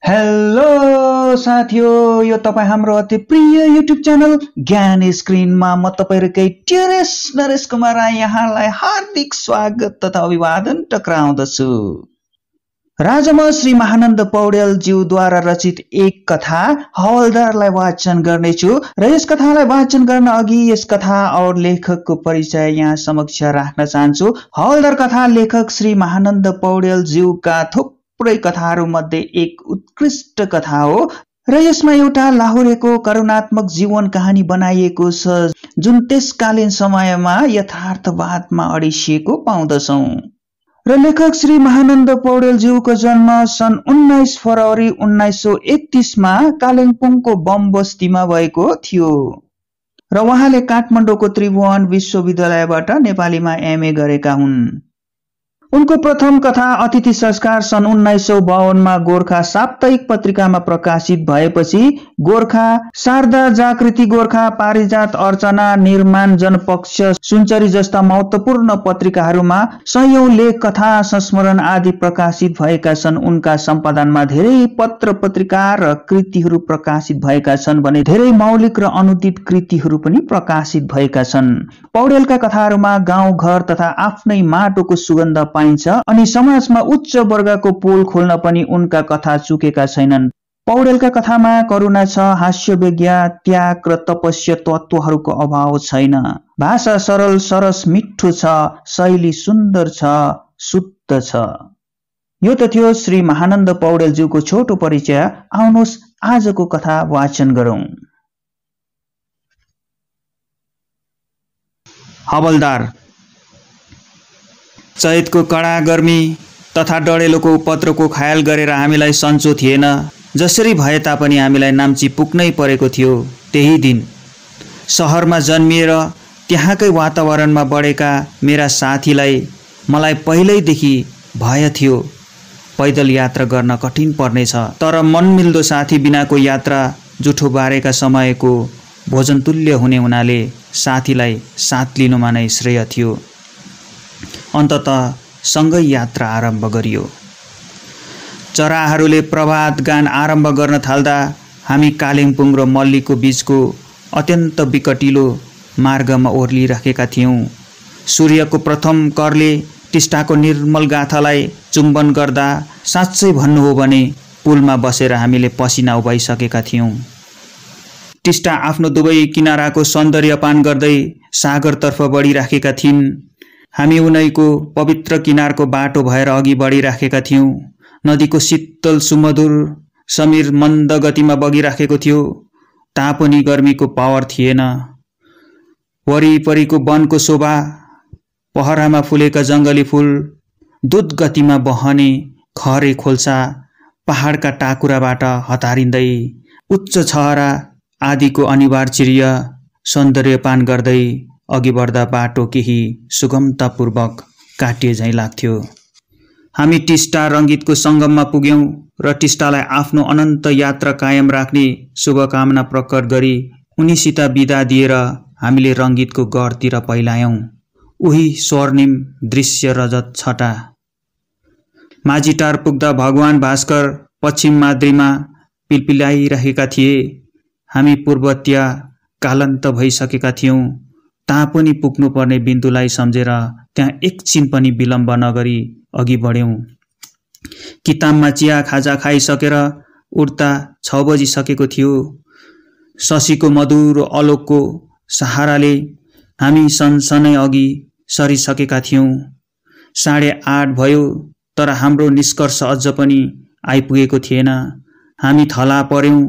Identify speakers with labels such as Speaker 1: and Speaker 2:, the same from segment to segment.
Speaker 1: Hello साथीहरु, यो तपाईं हाम्रो अति प्रिय युट्युब च्यानल ज्ञान स्क्रिनमा म तपाईहरुकै टेरेस नरेश कुमार राई यहाँलाई हार्दिक स्वागत तथा अभिवादन टक्राउँदछु। राजमा श्री महानन्द पौडेल ज्यूद्वारा रचित एक कथा हवलदारलाई वाचन गर्नेछु र यस कथालाई वाचन गर्न अघि यस कथा और लेखकको परिचय यहाँ समक्ष राख्न चाहन्छु। हवलदार कथा लेखक श्री महानन्द पौडेल ज्यूका थुप्रै कथाहरू मध्ये एक उत्कृष्ट कथा हो र यसमा एउटा लाहुरेको करुणात्मक जीवन कहानी बनाइएको छ जुन त्यसकालीन समयमा यथार्थवादमा अडिसिएको पाउँदछौं। र लेखक श्री महानन्द पौडेल ज्यूको जन्म सन् 19 फरवरी 1931 मा कालिम्पोङको बम बस्तीमा भएको थियो र उहाँले काठमाडौँको त्रिभुवन विश्वविद्यालयबाट नेपालीमा एमए गरेका हुन्। उनको प्रथम कथा अतिथि संस्कार सन् 1952 मा गोर्खा साप्ताहिक पत्रिकामा प्रकाशित भएपछि गोर्खा, शारदा, जागृति गोर्खा, पारिजात, अर्चना, निर्माण, जनपक्ष, सुनचरी जस्ता महत्वपूर्ण पत्रिकाहरूमा सयौं लेख, कथा, संस्मरण आदि प्रकाशित भएका छन्। उनका सम्पादनमा धेरै पत्र पत्रिका र कृतिहरू प्रकाशित भएका छन् भने धेरै मौलिक र अनुदित कृतिहरू पनि प्रकाशित भएका छन्। पौडेलका कथाहरूमा गाउँ घर तथा आफ्नै माटोको सुगन्ध पाइन्छ अनि समाजमा उच्च वर्गको पोल खोल्न पनि उनका कथा चुकेका छैनन्। पौडेलका कथामा करुणा छ, हास्यव्यङ्ग्य, त्याग र तपस्या तत्त्वहरूको अभाव छैन। भाषा सरल, सरस, मिठो छ, शैली सुन्दर छ, शुद्ध छ। यो त थियो श्री महानन्द पौडेलज्यूको छोटो परिचय। आउनुहोस् आजको कथा वाचन गरौं। हवलदार। चैतको कडा गर्मी तथा डढेलोको उपद्रवको ख्याल गरेर हामीलाई सन्चो थिएन। जसरी भए तापनि हामीलाई नाम्ची पुग्नै परेको थियो। त्यही दिन शहरमा जन्मिएर त्यहाँकै वातावरणमा बढेका मेरा साथीलाई मलाई पहिल्यैदेखि भय थियो पैदल यात्रा गर्न कठिन पर्नेछ। तर मनमिल्दो साथी बिनाको यात्रा जुठो बारेका समयको भोजन तुल्य हुने हुनाले साथीलाई साथ लिनुमा नै श्रेय थियो। अन्ततः सँगै यात्रा आरम्भ गरियो। चराहरूले प्रभात गान आरम्भ गर्न थाल्दा हामी कालिम्पोङ र मल्लीको बीचको अत्यन्त विकटिलो मार्गमा ओर्लिराखेका थियौँ। सूर्यको प्रथम करले टिस्टाको निर्मल गाथालाई चुम्बन गर्दा साँच्चै भन्नु हो भने पुलमा बसेर हामीले पसिना उभाइसकेका थियौँ। टिस्टा आफ्नो दुवै किनाराको सौन्दर्यपान गर्दै सागरतर्फ बढिराखेका थिइन्। हामी उनैको पवित्र किनारको बाटो भएर अघि बढिराखेका थियौँ। नदीको शीतल सुमधुर समीर मन्द गतिमा बगिराखेको थियो। तापनि गर्मीको पावर थिएन। वरिपरिको वनको शोभा, पहरामा फुलेका जङ्गली फूल, द्रुत गतिमा बहने खरे खोल्सा, पहाडका टाकुराबाट हतारिँदै उच्च छहरा आदिको अनिवार्य सौन्दर्यपान गर्दै अघि बढ्दा बाटो केही सुगमतापूर्वक काटिए झैँ लाग्थ्यो। हामी टिस्टा रङ्गीतको सङ्गममा पुग्यौं र टिस्टालाई आफ्नो अनन्त यात्रा कायम राख्ने शुभकामना प्रकट गरी उनीसित बिदा दिएर हामीले रङ्गीतको गढतिर पैलायौं। उही स्वर्णिम दृश्य रजत छटा। माझीटार पुग्दा भगवान भास्कर पश्चिम माद्रीमा पिलपिलाइरहेका थिए। हामी पूर्वत्या कालन्त भइसकेका थियौं। तापनि पुग्नुपर्ने बिन्दुलाई सम्झेर त्यहाँ एकछिन पनि विलम्ब नगरी अघि बढ्यौं। किताबमा चिया खाजा खाइसकेर उठ्दा 6 बजिसकेको थियो। शशीको मधुर आलोकको सहाराले हामी सनसनै अघि सरिसकेका थियौं। 8:30 भयो तर हाम्रो निष्कर्ष अझ पनि आइपुगेको थिएन। हामी थला पर्यौं।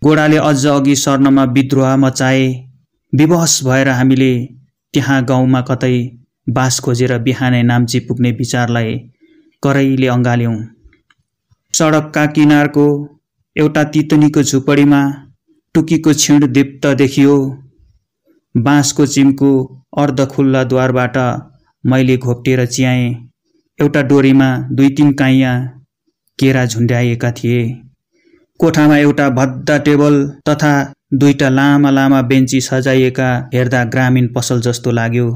Speaker 1: गोडाले अझ अघि सर्नमा विद्रोह मचाए। विवश भएर हामीले त्यहाँ गाउँमा कतै बास खोजेर बिहानै नाम्ची पुग्ने विचारलाई करैले अँगाल्यौं। सडकका किनारको एउटा तितनीको झुपडीमा टुकीको क्षीण दीप्त देखियो। बाँसको चिम्को अर्धखुल्ला द्वारबाट मैले घोप्टेर चियाएँ। एउटा डोरीमा 2-3 काइँया केरा झुन्ड्याइएका थिए। कोठामा एउटा भद्दा टेबल तथा 2टा लामा लामा बेन्ची सजाइएका हेर्दा ग्रामीण पसल जस्तो लाग्यो।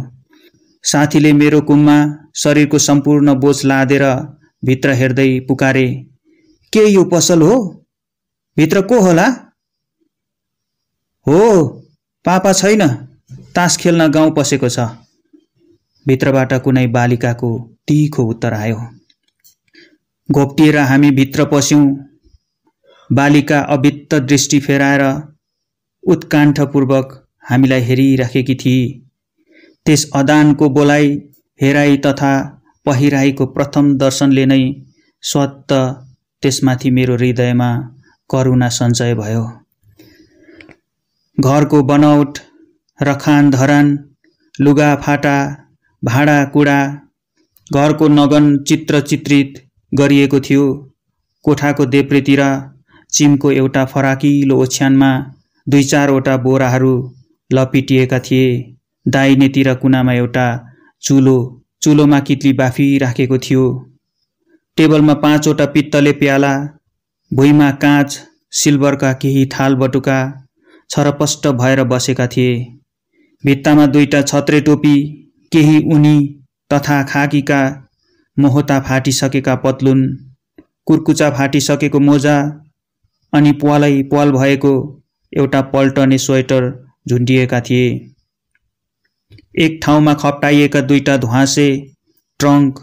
Speaker 1: साथीले मेरो कुममा शरीरको सम्पूर्ण बोझ लादेर भित्र हेर्दै पुकारे, के यो पसल हो? भित्र को होला? हो, पापा छैन, तास खेल्न गाउँ पसेको छ। भित्रबाट कुनै बालिकाको तीखो उत्तर आयो। घोप्टिएर हामी भित्र पस्यौं। बालिका अवित्त दृष्टि फेराएर उत्कण्ठापूर्वक हामीलाई हेरिराखेकी थिए। त्यस अदानको बोलाइ हेराई तथा पहिराईको प्रथम दर्शनले नै स्वत त्यसमाथि मेरो हृदयमा करुणा सञ्चय भयो। घरको बनावट, रखान धरान, लुगा फाटा, भाँडा कुडा घरको नगन चित्र चित्रित गरिएको थियो। कोठाको देब्रेतिर चिमको एउटा फराकिलो ओछ्यानमा 2-4वटा बोराहरू लपिटिएका थिए। दाहिनेतिर कुनामा एउटा चुलोमा कितली बाफिराखेको थियो। टेबलमा 5वटा पित्तले प्याला, भुइँमा काँच सिल्भरका केही थाल बटुका छरपष्ट भएर बसेका थिए। भित्तामा 2टा छत्रे टोपी, केही उनी तथा खाकीका मोहता फाटिसकेका पतलुन, कुर्कुचा फाटिसकेको मोजा अनि प्वाल भएको एउटा पल्टने स्वेटर झुन्डिएका थिए। एक ठाउँमा खप्टाइएका 2टा ध्वाँसे ट्रङ्क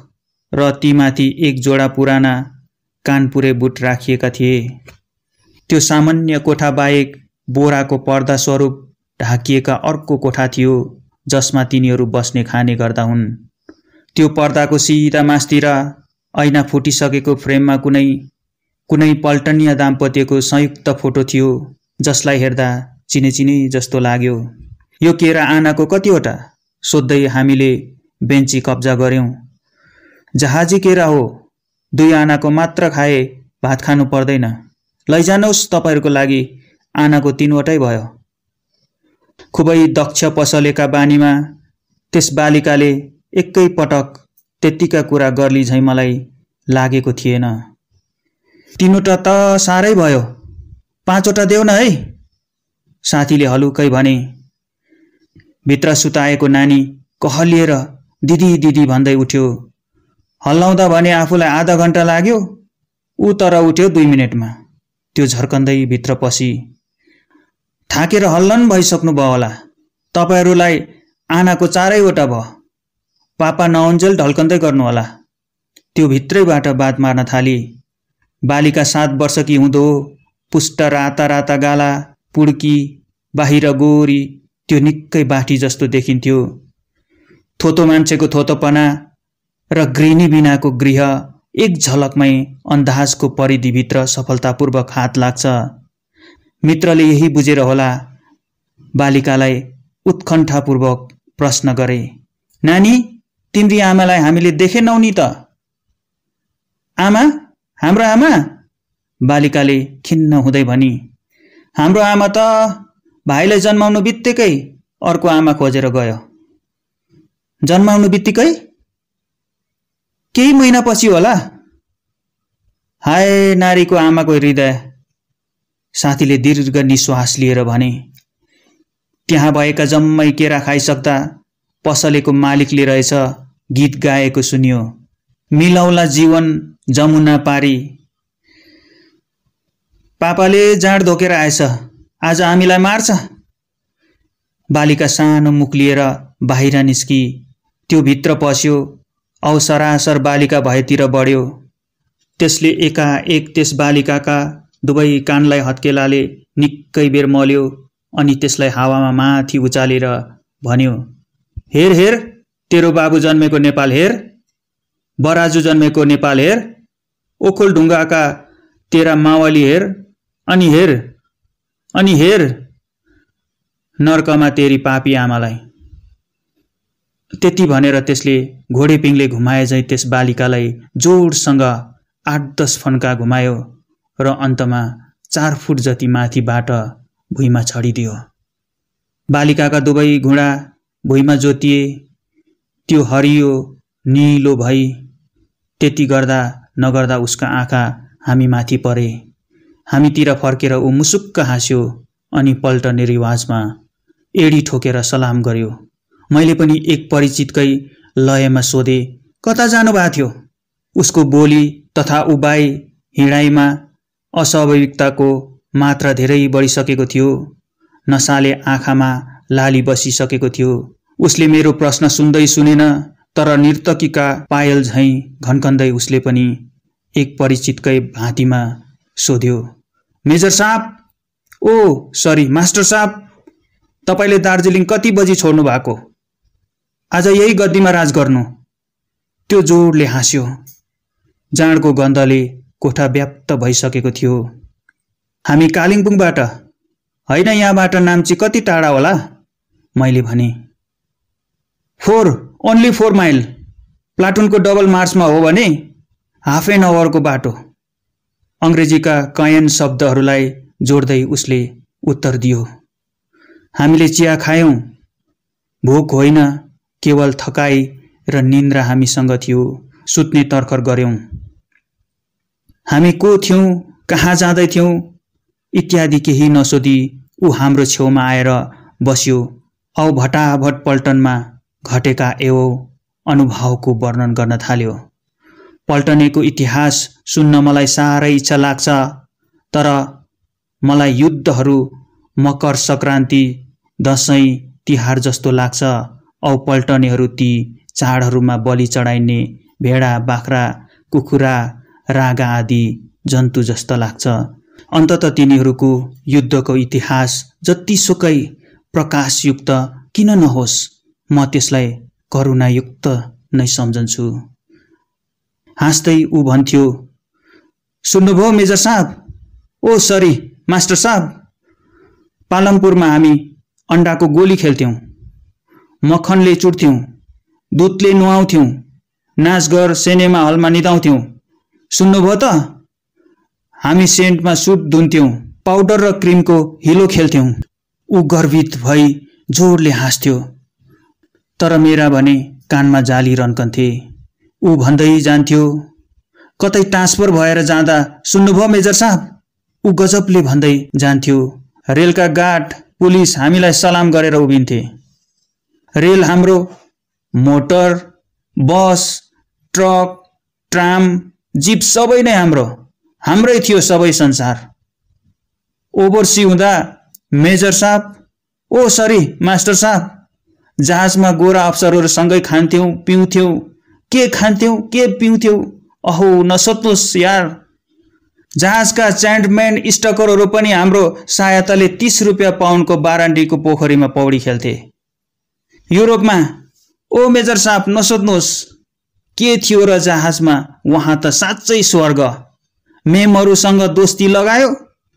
Speaker 1: र तीमाथि 1 जोडा पुराना कानपुरे बुट राखिएका थिए। त्यो सामान्य कोठा बाहेक बोराको पर्दा स्वरूप ढाकिएका अर्को कोठा थियो जसमा तिनीहरू बस्ने खाने गर्दा हुन्। त्यो पर्दाको सिधा मास्तिर ऐना फुटिसकेको फ्रेममा कुनै पल्टनीय दाम्पत्यको संयुक्त फोटो थियो जसलाई हेर्दा चिने जस्तो लाग्यो। यो केरा आनाको कतिवटा? सोध्दै हामीले बेन्ची कब्जा गर्यौं। जहाजी केरा हो, 2 आनाको मात्र खाए भात खानु पर्दैन। लैजानुहोस्, तपाईहरूको लागि आनाको 3वटै भयो। खुबै दक्ष पसलेका बानीमा त्यस बालिकाले एकै पटक त्यतिका कुरा गर्ली झैँ मलाई लागेको थिएन। 3वटा त साह्रै भयो, 5वटा देऊ न है, साथीले हलुकै भने। भित्र सुताएको नानी कहलिएर दिदी दिदी भन्दै उठ्यो। हल्लाउँदा भने आफूलाई आधा घण्टा लाग्यो, ऊ तर उठ्यो 2 मिनेटमा। त्यो झर्कन्दै भित्र पसी। थाकेर हल्लन भइसक्नु भयो होला, तपाईहरूलाई आनाको 4वटा भयो, पापा नआउन्जेल ढल्कन्दै गर्नु होला। त्यो भित्रैबाट बात मार्न थाली। बालिका 7 वर्षकी हुँदो, पुष्ट राता राता गाला, पुड्की, बाहिर गोरी, त्यो निकै बाठी जस्तो देखिन्थ्यो। थोतो मान्छेको थोतोपना र गृहिणी बिनाको गृह एक झलकमै अन्दाजको परिधिभित्र सफलतापूर्वक हात लाग्छ। मित्रले यही बुझेर होला बालिकालाई उत्कण्ठापूर्वक प्रश्न गरे, नानी, तिम्री आमालाई हामीले देखेनौ नि त? आमा? हाम्रो आमा? बालिकाले खिन्न हुँदै भनी, हाम्रो आमा त भाइलाई जन्माउनु बित्तिकै अर्को आमा खोजेर गयो। जन्माउनु बित्तिकै? केही महिनापछि होला। हाय नारीको आमाको हृदय, साथीले दीर्घ निश्वास लिएर भने। त्यहाँ भएका जम्मै केरा खाइसक्दा पसलेको मालिकले रहेछ गीत गाएको सुनियो। मिलाउला जीवन जमुना पारी, पापाले जाँड धोकेर आएछ, आज हामीलाई मार्छ। बालिका सानो मुख लिएर बाहिर निस्की। त्यो भित्र पस्यो औ सरासर बालिका भएतिर बढ्यो। त्यसले एकाएक त्यस बालिकाका दुवै कानलाई हत्केलाले निकै बेर मल्यो अनि त्यसलाई हावामा माथि उचालेर भन्यो, हेर हेर, तेरो बाबु जन्मेको नेपाल हेर, बराजु जन्मेको नेपाल हेर, ओखोल ढुङ्गाका तेरा मावली हेर, अनि हेर, अनि हेर नर्कमा तेरी पापी आमालाई। त्यति भनेर त्यसले घोडेपिङले घुमाए झैँ त्यस बालिकालाई जोडसँग 8-10 फन्का घुमायो र अन्तमा 4 फुट जति माथिबाट भुइँमा छडिदियो। बालिकाका दुवै घुँडा भुइँमा जोतिए। त्यो हरियो निलो भई त्यति गर्दा नगर्दा उसका आँखा हामी माथि परे। हामीतिर फर्केर ऊ मुसुक्क हाँस्यो अनि पल्टने रिवाजमा एडी ठोकेर सलाम गर्यो। मैले पनि एक परिचितकै लयमा सोधे, कता जानु भएको थियो? उसको बोली तथा उबाई हिँडाइमा अस्वाभाविकताको मात्रा धेरै बढिसकेको थियो। नसाले आँखामा लाली बसिसकेको थियो। उसले मेरो प्रश्न सुन्दै सुनेन, तर नर्तकीका पायल झैँ घन्कन्दै उसले पनि एक परिचितकै भाँतीमा सोध्यो, मेजर साहब, ओ सरी मास्टर साहब, तपाईले दार्जिलिङ कति बजी छोड्नु भएको? आज यही गद्दीमा राज गर्नु। त्यो जोडले हाँस्यो। जाँडको गन्धले कोठा व्याप्त भइसकेको थियो। हामी कालिम्पोङबाट होइन, यहाँबाट नाम्ची कति टाढा होला? मैले भने। 4 माइल। प्लाटुनको डबल मार्चमा हो भने हाफ एन आवरको बाटो। अंग्रेजीका कयन शब्दहरूलाई जोड्दै उसले उत्तर दियो। हामीले चिया खायौं। भोक होइन, केवल थकाई र निन्द्रा हामीसँग थियो। सुत्ने तर्खर गर्यौं। हामी को थियौं, कहाँ जाँदै थियौं इत्यादि केही नसोधी ऊ हाम्रो छेउमा आएर बस्यो। औ भटाभट पल्टनमा घटेका एवं अनुभवको वर्णन गर्न थाल्यो। पल्टनेको इतिहास सुन्न मलाई साह्रै इच्छा लाग्छ, तर मलाई युद्धहरू मकर संक्रान्ति, दशैं, तिहार जस्तो लाग्छ। औ पल्टनेहरू ती चाडहरूमा बलि चढाइने भेडा, बाख्रा, कुखुरा, रागा आदि जन्तु जस्तो लाग्छ। अन्ततः तिनीहरूको युद्धको इतिहास जतिसुकै प्रकाशयुक्त किन नहोस्, म त्यसलाई करुणायुक्त नै सम्झन्छु। हाँस्दै ऊ भन्थ्यो, सुन्नुभयो मेजर साहब? ओ सरी मास्टर साहब, पालमपुरमा हामी अन्डाको गोली खेल्थ्यौं, मक्खनले चुड्थ्यौं, दुधले नुहाउँथ्यौं, नाचगर सिनेमा हलमा निदाउँथ्यौं। सुन्नुभयो त? हामी सेन्टमा सुट धुन्थ्यौं, पाउडर र क्रिमको हिलो खेल्थ्यौं। ऊ गर्वित भई जोडले हाँस्थ्यो, तर मेरा भने कानमा जाली रन्कन्थे। ऊ भन्दै जान्थ्यो, कतै ट्रान्सफर भएर जाँदा सुन्नुभयो मेजर साहब? ऊ गजबले भन्दै जान्थ्यो। रेलका गार्ड, पुलिस हामीलाई सलाम गरेर उभिन्थे। रेल हाम्रो, मोटर, बस, ट्रक, ट्राम, जीप सबै नै हाम्रै थियो सबै संसार। ओभरसी हुँदा मेजर साहब, ओ सरी मास्टर साहब, जहाजमा गोरा अफसरहरूसँगै खान्थ्यौं पिउँथ्यौं। के खान्थ्यौं के पिउँथ्यौं, अहो नसोध्नुहोस् यार। जहाजका च्यान्डम्यान स्टकरहरू पनि हाम्रो सहायताले 30 रुपियाँ पाउन्डको बारान्डीको पोखरीमा पौडी खेल्थे। युरोपमा, ओ मेजर साहब नसोध्नुहोस् के थियो र जहाजमा, वहाँ त साँच्चै स्वर्ग। मेमहरूसँग दोस्ती लगायो,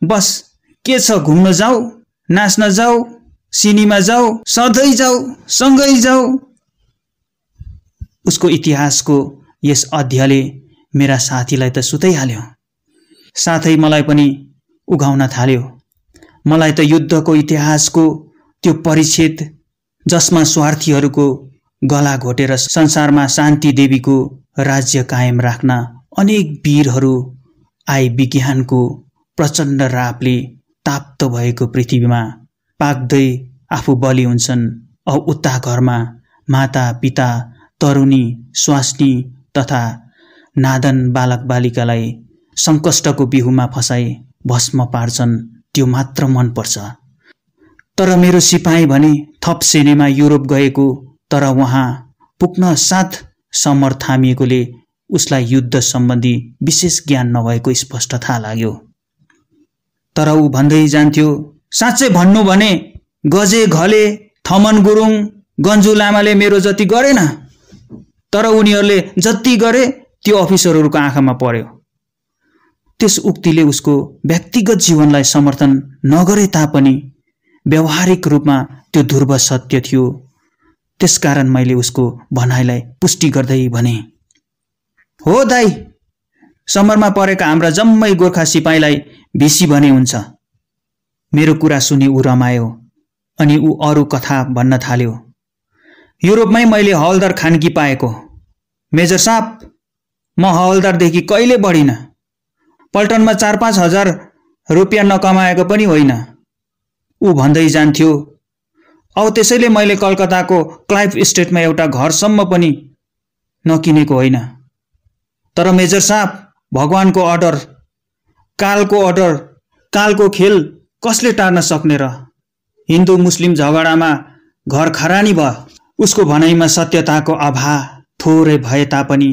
Speaker 1: बस के छ, घुम्न जाऊ, नाच्न जाऊ, सिनेमा जाऊ, सधैँ जाऊ, सँगै जाऊ। उसको इतिहासको यस अध्यायले मेरा साथीलाई त सुताइहाल्यो, साथै मलाई पनि उघाउन थाल्यो। मलाई त युद्धको इतिहासको त्यो परिच्छेद जसमा स्वार्थीहरूको गला घोटेर संसारमा शान्ति देवीको राज्य कायम राख्न अनेक वीरहरू आई विज्ञानको प्रचण्ड रापले ताप्त भएको पृथ्वीमा पाक्दै आफू बलि हुन्छन्, औ उता घरमा माता पिता, तरुणी, स्वास्नी तथा नादन बालक बालिकालाई संकष्टको बिहुमा फसाई भस्म पार्छन्, त्यो मात्र मन पर्छ। तर मेरो सिपाही भने थप सेनेमा युरोप गएको, तर वहाँ पुग्न साथ समर थामिएकोले उसलाई युद्ध सम्बन्धी विशेष ज्ञान नभएको स्पष्ट थाहा लाग्यो। तर ऊ भन्दै जान्थ्यो, साँच्चै भन्नु भने गजे घले, थमन गुरुङ, गन्जु लामाले मेरो जति गरेन, तर उनीहरूले जति गरे त्यो अफिसरहरूको आँखामा पर्यो। त्यस उक्तिले उसको व्यक्तिगत जीवनलाई समर्थन नगरे तापनि व्यावहारिक रूपमा त्यो ध्रुव सत्य थियो। त्यसकारण मैले उसको भनाइलाई पुष्टि गर्दै भने, हो दाई, समरमा परेका हाम्रा जम्मै गोर्खा सिपाहीलाई भिसी भने हुन्छ। मेरो कुरा सुनि ऊ रमायो अनि ऊ अरू कथा भन्न थाल्यो। युरोपमै मैले हवलदार खानगी पाएको। मेजर साहब, म हवलदारदेखि कहिले बढिन। पल्टनमा 4-5 हजार रुपियाँ नकमाएको पनि होइन। ऊ भन्दै जान्थ्यो, औ त्यसैले मैले कलकत्ताको क्लाइभ स्टेटमा एउटा घरसम्म पनि नकिनेको होइन। तर मेजर साहब, भगवानको अर्डर, कालको अर्डर, कालको खेल कसले टार्न सक्ने र? हिन्दू मुस्लिम झगडामा घर खरानी भयो। उसको भनाइमा सत्यताको आभा थोरै भए तापनि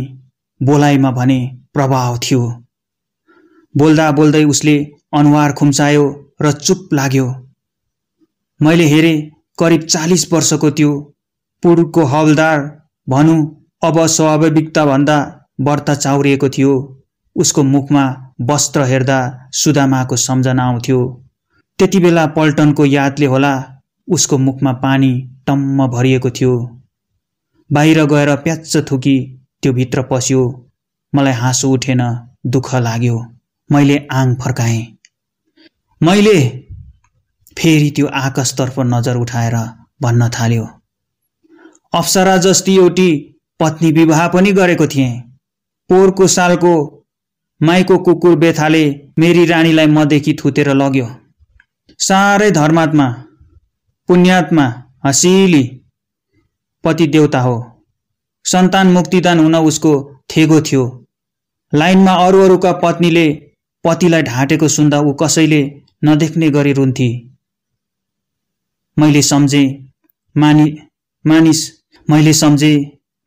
Speaker 1: बोलाइमा भने प्रभाव थियो। बोल्दा बोल्दै उसले अनुहार खुम्चायो र चुप लाग्यो। मैले हेरे करिब 40 वर्षको त्यो पुरुषको हवलदार भनौँ अब स्वाभाविकता भन्दा बढ्ता चाउरिएको थियो। उसको मुखमा वस्त्र हेर्दा सुदामाको सम्झना आउँथ्यो। त्यति बेला पल्टनको यादले होला उसको मुखमा पानी टम्म भरिएको थियो। बाहिर गएर प्याच्च थुकी त्यो भित्र पस्यो। मलाई हाँसो उठेन, दुःख लाग्यो। मैले आङ फर्काएँ। मैले फेरि त्यो आकाशतर्फ नजर उठाएर भन्न थाल्यो, अप्सरा जस्ती एउटी पत्नी विवाह पनि गरेको थिएँ। पोहोरको सालको माईको कुकुर बेथाले मेरी रानीलाई मदेखि थुतेर लग्यो। साह्रै धर्मात्मा, पुण्यात्मा, हँसिली पति देवता हो। सन्तान मुक्तिदान हुन उसको थेगो थियो। लाइनमा अरूका पत्नीले पतिलाई ढाँटेको सुन्दा ऊ कसैले नदेख्ने गरी रुन्थी। मैले सम्झे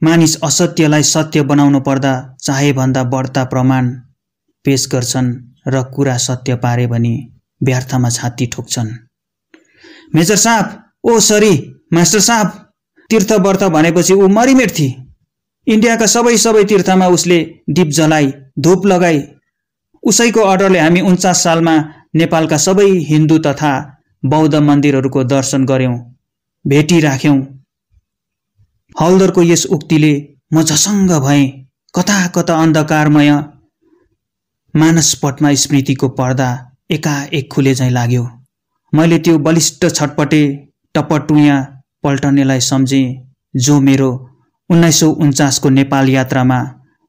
Speaker 1: मानिस असत्यलाई सत्य बनाउनु पर्दा चाहे भन्दा बढ्ता प्रमाण पेश गर्छन् र कुरा सत्य पारे भने व्यर्थमा छाती ठोक्छन्। मेजर साहब, ओ सरी मास्टर साहब, तीर्थ व्रत भनेपछि ऊ मरिमेट थिए। इन्डियाका सबै तीर्थमा उसले दीप जलाई, धूप लगाई। उसैको अर्डरले हामी 49 सालमा नेपालका सबै हिन्दू तथा बौद्ध मन्दिरहरूको दर्शन गर्यौं, भेटिराख्यौं। हवलदारको यस उक्तिले म झसङ्ग भएँ। कता कता अन्धकारमय मानसपटमा स्मृतिको पर्दा एकाएक खुले झैँ लाग्यो। मैले त्यो बलिष्ठ छटपटे टपटुया पल्टनेलाई सम्झेँ जो मेरो 1949 को नेपाल यात्रामा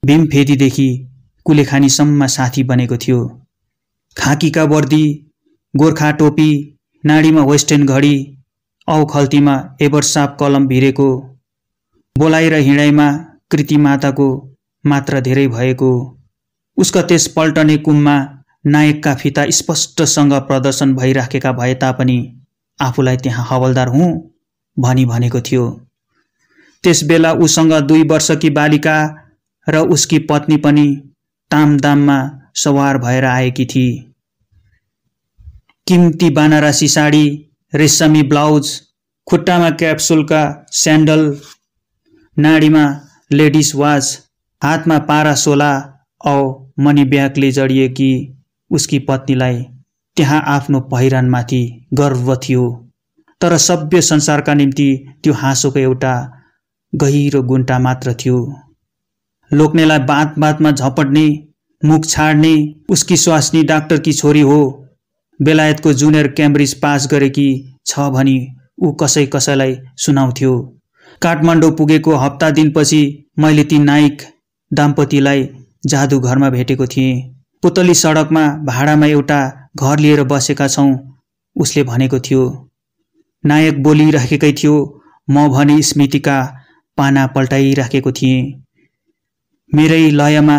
Speaker 1: भीमफेदीदेखि कुलेखानीसम्म साथी बनेको थियो। खाकीका वर्दी, गोर्खा टोपी, नाडीमा वेस्टर्न घडी, औ खल्तीमा एबरसाप कलम भिरेको, बोलाइ र हिँडाइमा कृतिमाताको मात्रा धेरै भएको। उसका त्यस पल्टने कुममा नायकका फिता स्पष्टसँग प्रदर्शन भइराखेका भए तापनि आफूलाई त्यहाँ हवलदार हुँ भनी भनेको थियो। त्यस बेला उसँग 2 वर्षकी बालिका र उसकी पत्नी पनि तामदाममा सवार भएर आएकी थिए। किम्ती बनारसी साडी, रेशमी ब्लाउज, खुट्टामा क्याप्सुलका स्यान्डल, नाडीमा लेडिस वाच, हातमा पारासोला औ मनी ब्यागले जडिएकी उसकी पत्नीलाई त्यहाँ आफ्नो पहिरनमाथि गर्व थियो। तर सभ्य संसारका निम्ति त्यो हाँसोको एउटा गहिरो गुन्टा मात्र थियो। लोक्नेलाई बात बातमा झपट्ने, मुख छाड्ने उसकी स्वास्नी डाक्टरकी छोरी हो। बेलायतको जुनियर क्याम्ब्रिज पास गरेकी छ भनी ऊ कसैलाई सुनाउँथ्यो। काठमाडौँ पुगेको हप्ता दिनपछि मैले ती नाइक दाम्पतिलाई जादुघरमा भेटेको थिएँ। पुतली सडकमा भाडामा एउटा घर लिएर बसेका छौँ उसले भनेको थियो। नायक बोलिरहेकै थियो, म भने स्मृतिका पाना पल्टाइराखेको थिएँ। मेरै लयमा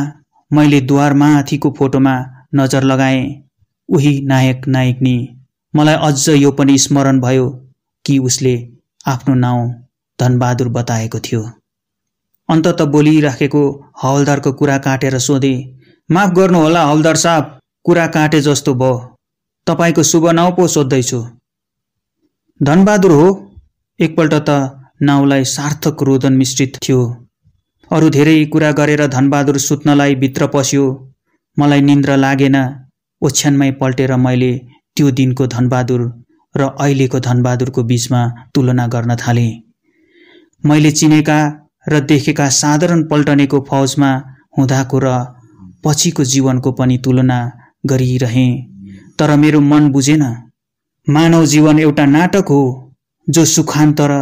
Speaker 1: मैले द्वारमाथिको फोटोमा नजर लगाएँ। उही नायक नायकनी। मलाई अझ यो पनि स्मरण भयो कि उसले आफ्नो नाउँ धनबहादुर बताएको थियो। अन्तत बोलिराखेको हवलदारको कुरा काटेर सोधे, माफ गर्नुहोला हवलदार साहब, कुरा काटे जस्तो भयो। तपाईको शुभ नाउँ पो सोध्दैछु। धनबहादुर हो। एकपल्ट त नाउँलाई सार्थक रोदन मिश्रित थियो। अरू धेरै कुरा गरेर धनबहादुर सुत्नलाई भित्र पस्यो। मलाई निन्द्रा लागेन। ओछ्यानमै पल्टेर मैले त्यो दिनको धनबहादुर र अहिलेको धनबहादुरको बीचमा तुलना गर्न थालेँ। मैले चिनेका र देखेका साधारण पल्टनेको फौजमा हुँदाको र पछिको जीवनको पनि तुलना गरिरहेँ। तर मेरो मन बुझेन। मानव जीवन एउटा नाटक हो जो सुखान्त र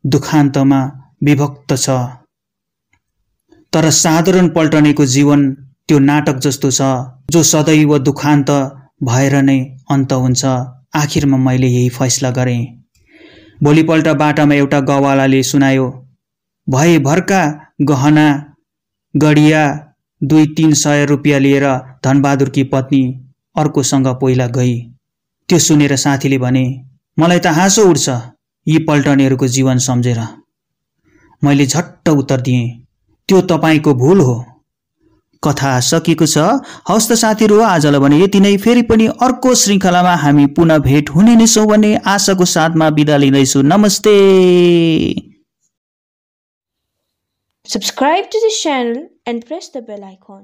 Speaker 1: दुखान्तमा विभक्त छ। तर साधारण पल्टनेको जीवन त्यो नाटक जस्तो छ जो सदैव दुखान्त भएर नै अन्त हुन्छ। आखिरमा मैले यही फैसला गरेँ। भोलिपल्ट बाटामा एउटा गवालाले सुनायो, भयभरका गहना गडिया 200-300 रुपियाँ लिएर धनबहादुरकी पत्नी अर्कोसँग पहिला गई। त्यो सुनेर साथीले भने, मलाई त हाँसो उठ्छ यी पल्टनेहरूको जीवन सम्झेर। मैले झट्ट उत्तर दिएँ, त्यो तपाईको भूल हो। कथा सकिएको छ। हवस् त साथीहरू, आजलाई भने यति नै। फेरि पनि अर्को श्रृङ्खलामा हामी पुनः भेट हुने नै छौँ भन्ने आशाको साथमा बिदा लिँदैछु। नमस्ते।
Speaker 2: Subscribe to this channel and press the bell icon.